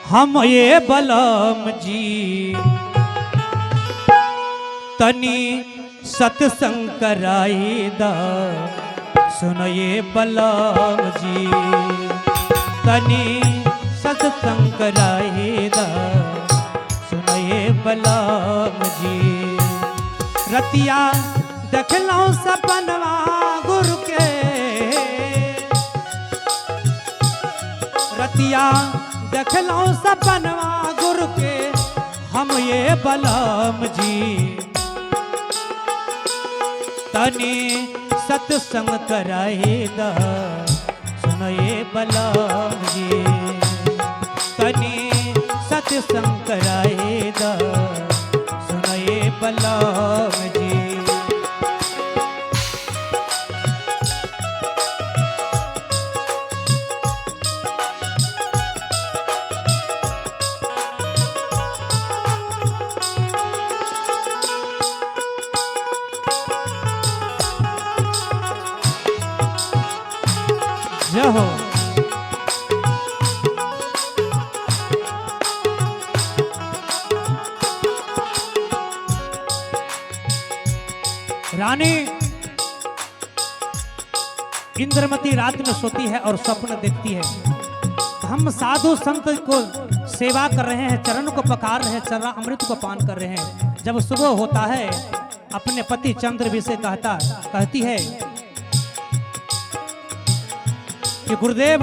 हम ये बलम जी तनी सत्संग कराईदा सुन ये बलम जी तनी सत्संग कराईदा सुन ये बलम जी। रतिया देखलौ सपनवा गुरु के रतिया देखलौ सपनवा गुरु के हम ये बलम जी तनी सत्संग कराईदा सुन ये बलम जी तनी सत्संग कराईदा सुन ये बलम जी। जय हो। रानी इंद्रमती रात में सोती है और स्वप्न देखती है। हम साधु संत को सेवा कर रहे हैं, चरण को पकार रहे हैं, चरण अमृत को पान कर रहे हैं। जब सुबह होता है अपने पति चंद्र से कहती है कि गुरुदेव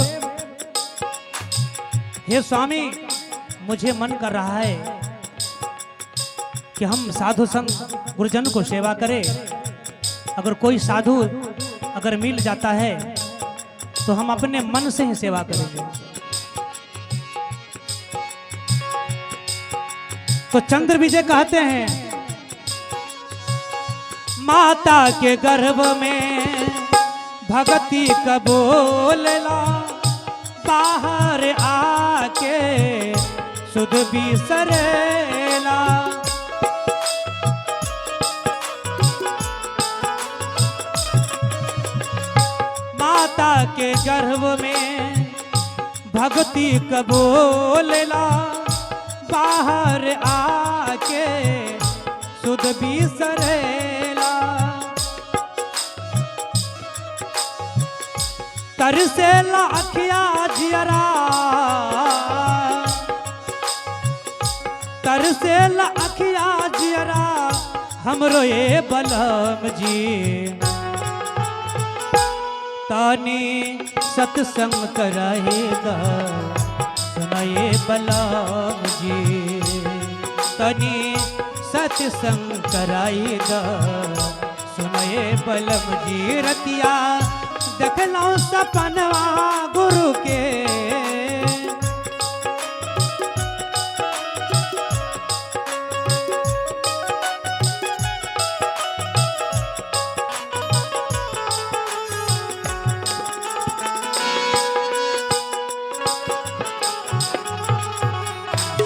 हे स्वामी मुझे मन कर रहा है कि हम साधु संत गुरुजन को सेवा करें। अगर कोई साधु अगर मिल जाता है तो हम अपने मन से ही सेवा करेंगे। तो चंद्र विजय कहते हैं माता के गर्भ में भगती कबोलला बाहर आके सुध बिसरेला। माता के गर्भ में भगती कबोलला बाहर आके सुध बिसरेला। तरसेला अखिया जियरा तरसेला अखिया जियरा हमरो ये बलम जी तानी सत्संग कराएगा सुन ये बलम जी तानी सत्संग कराएगा सुन ये बलम जी। रतिया देखलौ सपनवा गुरु के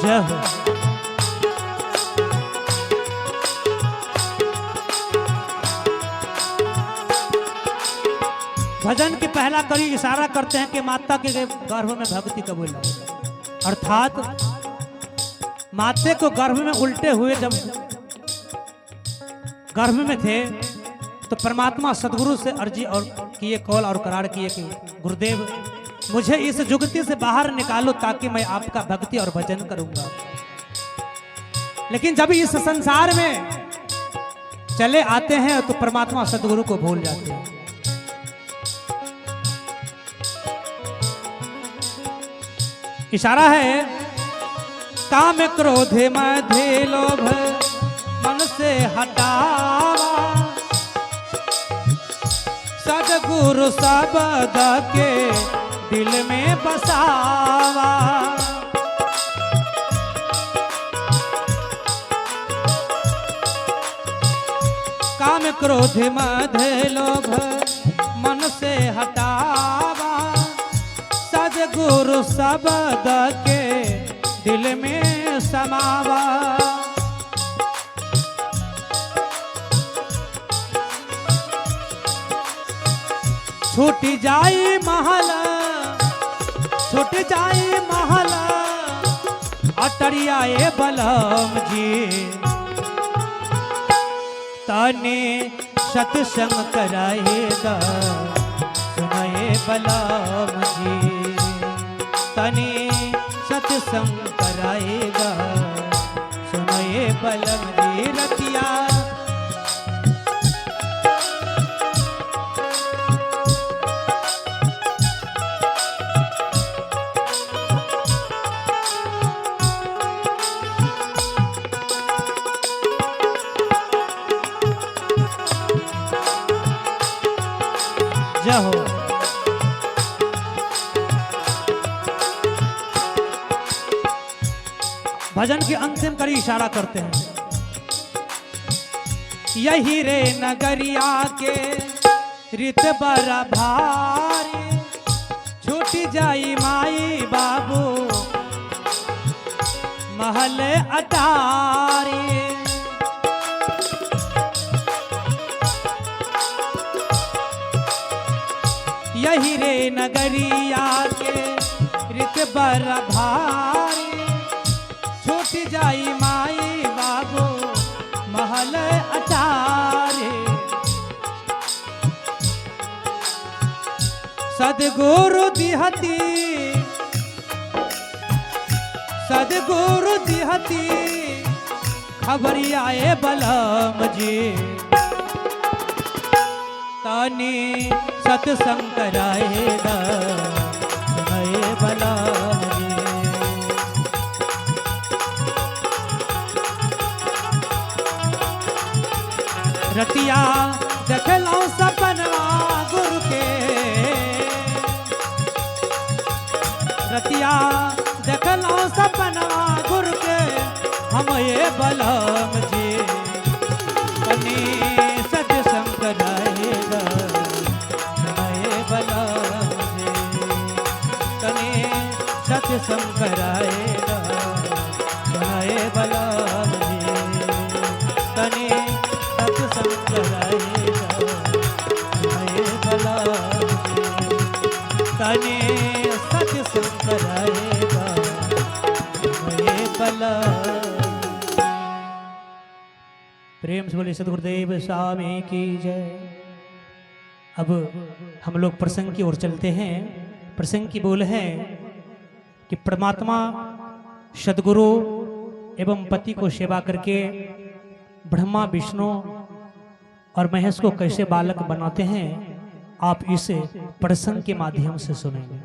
जय हो। भजन के पहला कड़ी इशारा करते हैं कि माता के गर्भ में भक्ति कबूल, अर्थात माते को गर्भ में उल्टे हुए जब गर्भ में थे तो परमात्मा सदगुरु से अर्जी और किए, कॉल और करार किए कि गुरुदेव मुझे इस जुगती से बाहर निकालो ताकि मैं आपका भक्ति और भजन करूंगा। लेकिन जब इस संसार में चले आते हैं तो परमात्मा सदगुरु को भूल जाते हैं। इशारा है काम क्रोध मधे लोभ मन से हटावा सदगुरु शब्द के दिल में बसावा। काम क्रोध मधे लोभ मन से हटावा सदगुरु शब्द के दिल में समावा। छूट जाई महल छूट जाई महल अटरियाए बलम जी ताने सत्संग कराएगा सुनाए बलम जी ताने सत्संग कराएगा सुनाए बलम जी रतिया हो भजन के अंतिम कड़ी इशारा करते हैं यही रे नगरिया के रित बड़ा भारी छूटी जाई माई बाबू महल अटारी यही रे नगरिया के रित बड़ा भारी छूट जाई माई बाबू महल अटारे सदगुरु दिहती खबरियाए बलम जी तानी सत्संग कराएगा सुनाए बलम जी रतिया देखलो सपनवा गुरु के रतिया देखलो सपनवा गुरु के हम ये बलम जी कनी सत्संग कराएगा सुनाए बलम जी कनी सत्संग कराएगा सुनाए बलम जी कनी सत्संग कराएगा सुनाए बलम जी कनी सत्संग कराएगा सुनाए बलम। प्रेम से बोले सद्गुरुदेव स्वामी की जय। अब हम लोग प्रसंग की ओर चलते हैं। प्रसंग की बोल है कि परमात्मा सद्गुरु एवं पति को सेवा करके ब्रह्मा विष्णु और महेश को कैसे बालक बनाते हैं, आप इसे प्रसंग के माध्यम से सुनेंगे।